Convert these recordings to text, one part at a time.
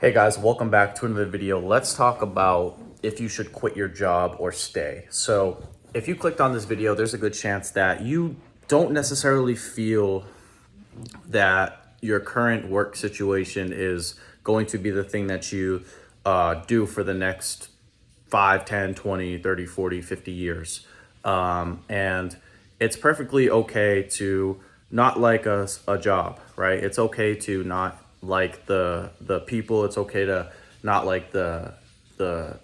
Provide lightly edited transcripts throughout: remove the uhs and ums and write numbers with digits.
Hey guys, welcome back to another video. Let's talk about if you should quit your job or stay. So if you clicked on this video, there's a good chance that you don't necessarily feel that your current work situation is going to be the thing that you do for the next 5, 10, 20, 30, 40, 50 years. And it's perfectly okay to not like a job, right? It's okay to not like the people. It's okay to not like the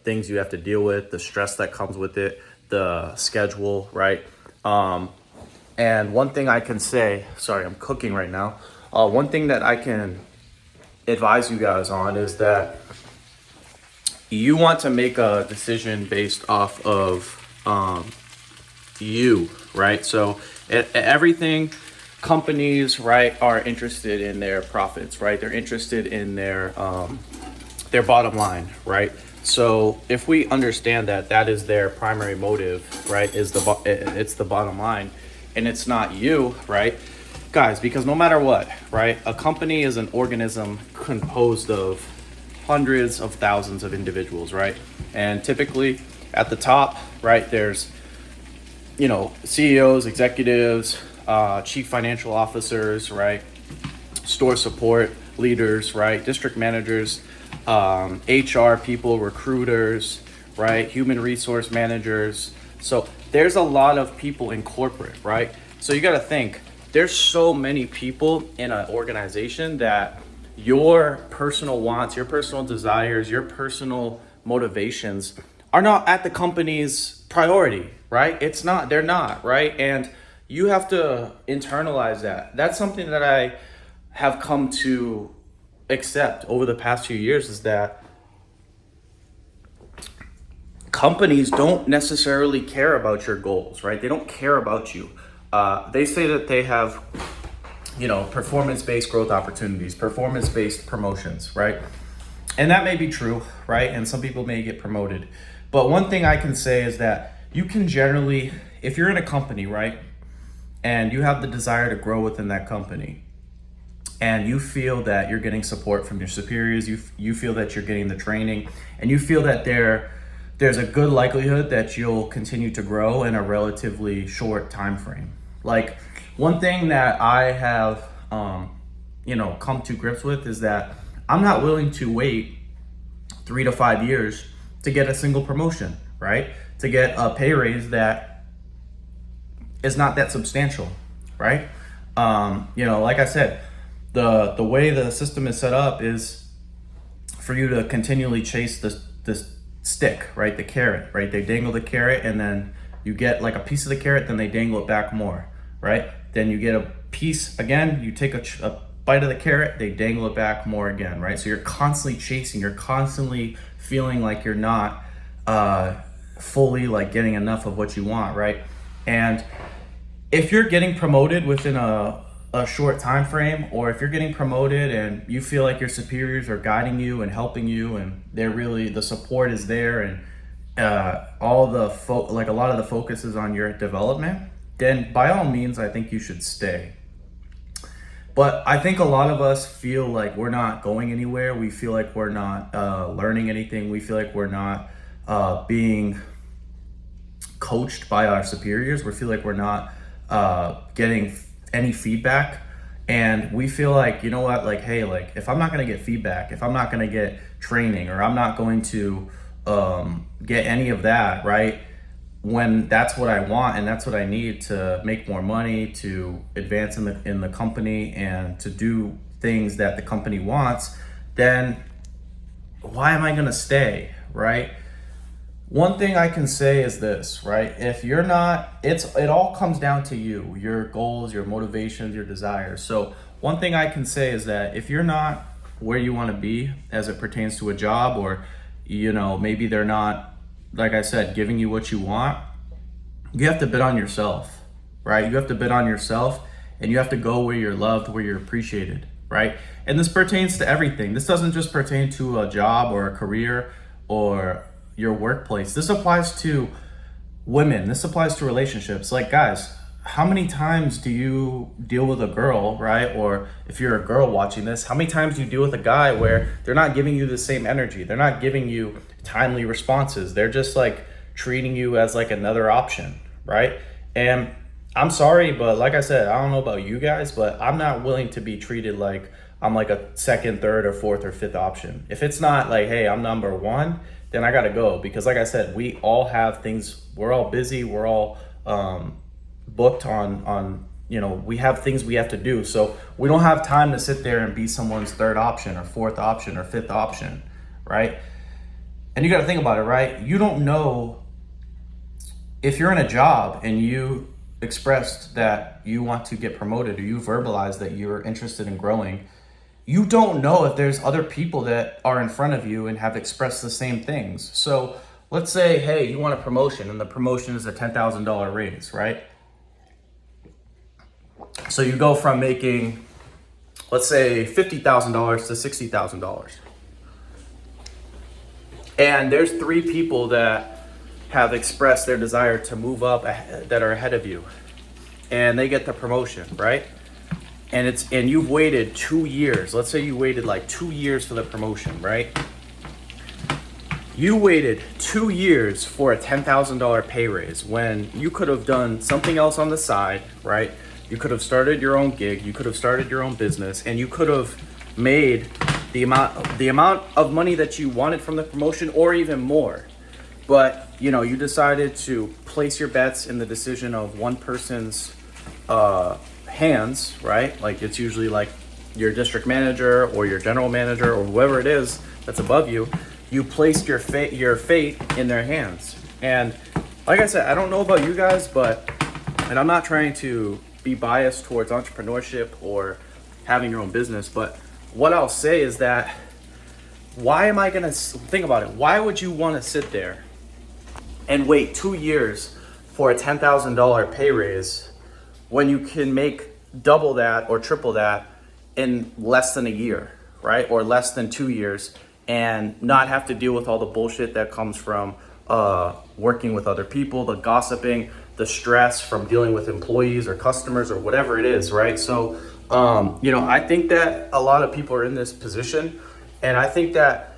things you have to deal with, the stress that comes with it, the schedule, right? And one thing I can say, sorry, I'm cooking right now. One thing that I can advise you guys on is that you want to make a decision based off of you, right? So everything companies, right, are interested in their profits, right? They're interested in their bottom line, right? So if we understand that that is their primary motive, right, it's the bottom line, and it's not you, right, guys? Because no matter what, right, a company is an organism composed of hundreds of thousands of individuals, right? And typically at the top, right, there's CEOs, executives, chief financial officers, right? Store support leaders, right? District managers, HR people, recruiters, right? Human resource managers. So there's a lot of people in corporate, right? So you got to think there's so many people in an organization that your personal wants, your personal desires, your personal motivations are not at the company's priority, right? They're not, right? And you have to internalize that. That's something that I have come to accept over the past few years, is that companies don't necessarily care about your goals, right? They don't care about you. They say that they have, performance-based growth opportunities, performance-based promotions, right? And that may be true, right? And some people may get promoted. But one thing I can say is that you can generally, if you're in a company, right, and you have the desire to grow within that company, and you feel that you're getting support from your superiors, you feel that you're getting the training, and you feel that there's a good likelihood that you'll continue to grow in a relatively short time frame. Like, one thing that I have come to grips with is that I'm not willing to wait 3 to 5 years to get a single promotion, right? To get a pay raise that is not that substantial, right? Like I said, the way the system is set up is for you to continually chase this stick, right? The carrot, right? They dangle the carrot, and then you get like a piece of the carrot, then they dangle it back more, right? Then you get a piece again, you take a bite of the carrot, they dangle it back more again, right? So you're constantly chasing, you're constantly feeling like you're not fully like getting enough of what you want, right? And if you're getting promoted within a short time frame, or if you're getting promoted and you feel like your superiors are guiding you and helping you, and the support is there, and a lot of the focus is on your development, then by all means, I think you should stay. But I think a lot of us feel like we're not going anywhere. We feel like we're not learning anything. We feel like we're not being coached by our superiors. We feel like we're not getting any feedback. And we feel like, you know what, like, hey, like, if I'm not going to get feedback, if I'm not going to get training, or I'm not going to get any of that, right, when that's what I want and that's what I need to make more money, to advance in the company, and to do things that the company wants, then why am I going to stay, right? One thing I can say is this, right? If you're not, it all comes down to you, your goals, your motivations, your desires. So one thing I can say is that if you're not where you want to be as it pertains to a job, or, maybe they're not, like I said, giving you what you want, you have to bet on yourself, right? You have to bet on yourself, and you have to go where you're loved, where you're appreciated, right? And this pertains to everything. This doesn't just pertain to a job or a career or your workplace. This applies to women. This applies to relationships. Like, guys, how many times do you deal with a girl, right? Or if you're a girl watching this, how many times do you deal with a guy where they're not giving you the same energy? They're not giving you timely responses. They're just like treating you as like another option, right? And I'm sorry, but like I said, I don't know about you guys, but I'm not willing to be treated like I'm like a second, third, or fourth, or fifth option. If it's not like, hey, I'm number one, then I gotta go. Because like I said, we all have things, we're all busy, we're all booked on we have things we have to do. So we don't have time to sit there and be someone's third option or fourth option or fifth option, right? And you gotta think about it, right? You don't know if you're in a job and you expressed that you want to get promoted or you verbalized that you're interested in growing, you don't know if there's other people that are in front of you and have expressed the same things. So let's say, hey, you want a promotion and the promotion is a $10,000 raise, right? So you go from making, let's say, $50,000 to $60,000. And there's 3 people that have expressed their desire to move up that are ahead of you. And they get the promotion, right? And you've waited 2 years. Let's say you waited like 2 years for the promotion, right? You waited 2 years for a $10,000 pay raise when you could have done something else on the side, right? You could have started your own gig, you could have started your own business, and you could have made the amount of money that you wanted from the promotion or even more. But, you decided to place your bets in the decision of one person's hands, right? Like it's usually like your district manager or your general manager or whoever it is that's above you. You placed your fate in their hands. And like I said, I don't know about you guys, and I'm not trying to be biased towards entrepreneurship or having your own business, but what I'll say is that why am I gonna think about it? Why would you want to sit there and wait 2 years for a $10,000 pay raise when you can make double that or triple that in less than a year, right? Or less than 2 years, and not have to deal with all the bullshit that comes from working with other people, the gossiping, the stress from dealing with employees or customers or whatever it is, right? So, I think that a lot of people are in this position, and I think that,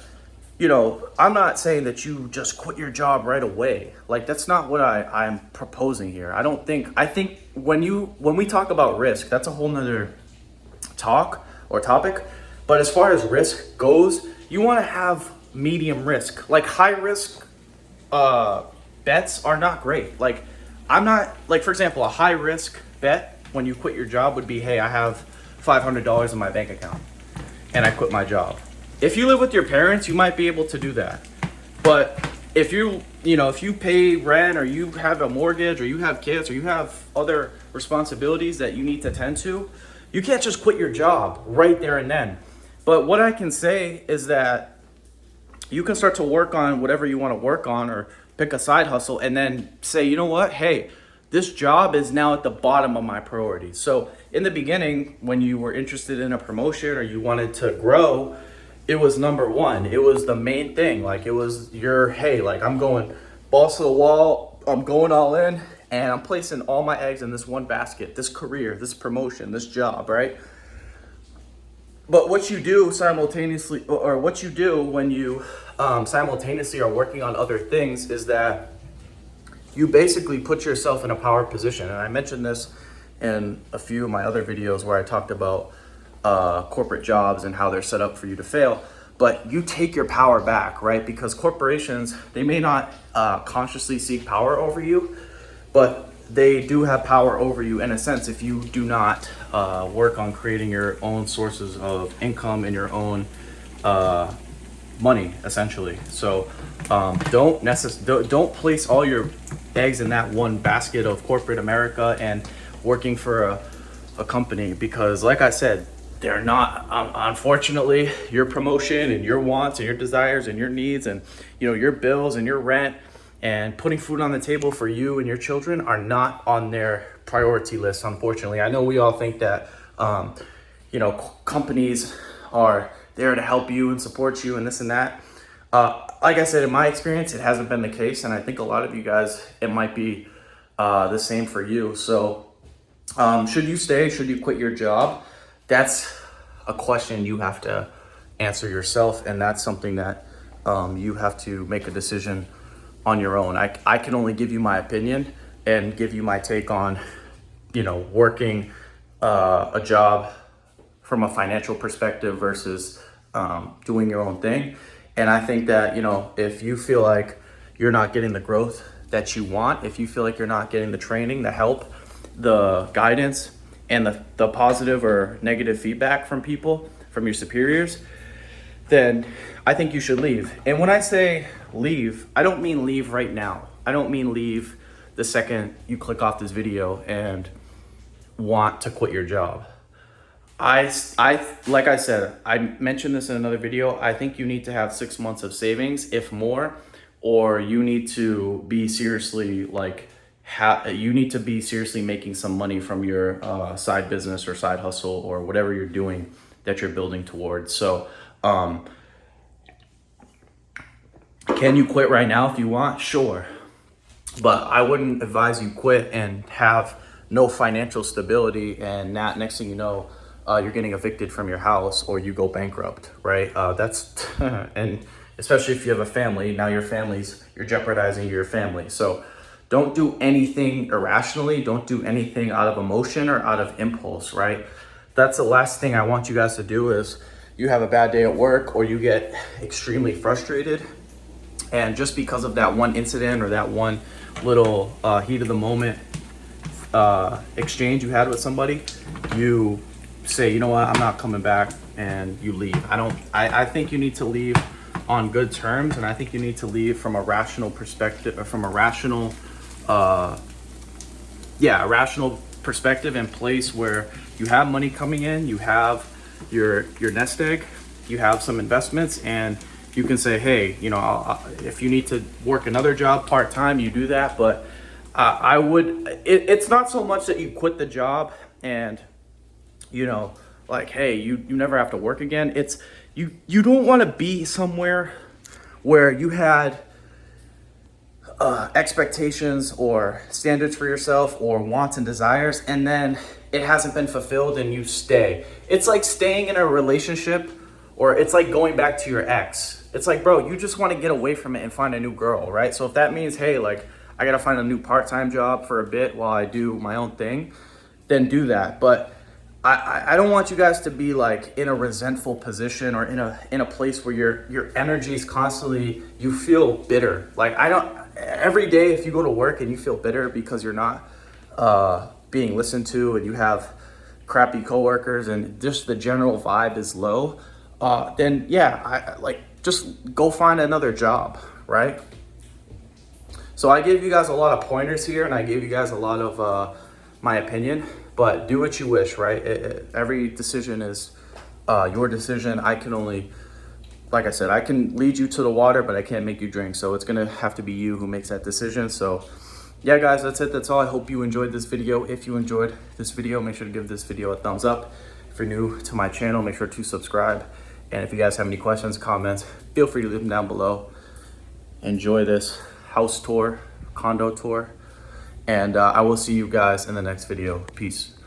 I'm not saying that you just quit your job right away. Like, that's not what I'm proposing here. I think when we talk about risk, that's a whole nother talk or topic. But as far as risk goes, you want to have medium risk. Like high risk bets are not great. Like for example, a high risk bet when you quit your job would be, hey, I have $500 in my bank account and I quit my job. If you live with your parents, you might be able to do that. But if if you pay rent or you have a mortgage or you have kids or you have other responsibilities that you need to tend to, you can't just quit your job right there and then. But what I can say is that you can start to work on whatever you want to work on or pick a side hustle and then say, you know what, hey, this job is now at the bottom of my priorities. So in the beginning, when you were interested in a promotion or you wanted to grow, it was number one. It was the main thing. Like it was hey, like I'm going balls to the wall, I'm going all in, and I'm placing all my eggs in this one basket, this career, this promotion, this job, right? But what you do simultaneously, or what you do when you simultaneously are working on other things, is that you basically put yourself in a power position. And I mentioned this in a few of my other videos where I talked about corporate jobs and how they're set up for you to fail. But you take your power back, right? Because corporations, they may not consciously seek power over you, but they do have power over you in a sense if you do not work on creating your own sources of income and your own money, essentially. So don't place all your eggs in that one basket of corporate America and working for a company, because like I said, they're not, unfortunately, your promotion and your wants and your desires and your needs and your bills and your rent and putting food on the table for you and your children are not on their priority list, unfortunately. I know we all think that companies are there to help you and support you and this and that. Like I said, in my experience, it hasn't been the case, and I think a lot of you guys, it might be the same for you. So Should you stay? Should you quit your job? That's a question you have to answer yourself, and that's something that you have to make a decision on your own. I can only give you my opinion and give you my take on, working a job from a financial perspective versus doing your own thing. And I think that, if you feel like you're not getting the growth that you want, if you feel like you're not getting the training, the help, the guidance, and the positive or negative feedback from people, from your superiors, then I think you should leave. And when I say leave, I don't mean leave right now. I don't mean leave the second you click off this video and want to quit your job. Like I said, I mentioned this in another video. I think you need to have 6 months of savings, if more, or you need to be seriously making some money from your side business or side hustle or whatever you're doing that you're building towards. So, can you quit right now if you want? Sure. But I wouldn't advise you quit and have no financial stability, and next thing you know, you're getting evicted from your house or you go bankrupt, right? That's and especially if you have a family, now you're jeopardizing your family. So don't do anything irrationally. Don't do anything out of emotion or out of impulse, right? That's the last thing I want you guys to do. Is you have a bad day at work or you get extremely frustrated, and just because of that one incident or that one little heat of the moment exchange you had with somebody, you say, you know what, I'm not coming back, and you leave. I think you need to leave on good terms, and I think you need to leave from a rational perspective, or from a rational perspective and place where you have money coming in, you have your nest egg, you have some investments, and you can say, hey, if you need to work another job part-time, you do that. But it's not so much that you quit the job and, hey, you never have to work again. It's you don't want to be somewhere where you had expectations or standards for yourself or wants and desires, and then it hasn't been fulfilled and you stay. It's like staying in a relationship, or it's like going back to your ex. It's like, bro, you just want to get away from it and find a new girl, right? So if that means, hey, I got to find a new part-time job for a bit while I do my own thing, then do that. But I don't want you guys to be in a resentful position or in a place where your energy is constantly, you feel bitter. Every day if you go to work and you feel bitter because you're not being listened to, and you have crappy coworkers and just the general vibe is low, then just go find another job, right? So I gave you guys a lot of pointers here, and I gave you guys a lot of my opinion, but do what you wish, right? Every decision is your decision. I can only, like I said, I can lead you to the water, but I can't make you drink. So it's gonna have to be you who makes that decision. So yeah, guys, that's it. That's all. I hope you enjoyed this video. If you enjoyed this video, make sure to give this video a thumbs up. If you're new to my channel, make sure to subscribe. And if you guys have any questions, comments, feel free to leave them down below. Enjoy this house tour, condo tour, and I will see you guys in the next video. Peace.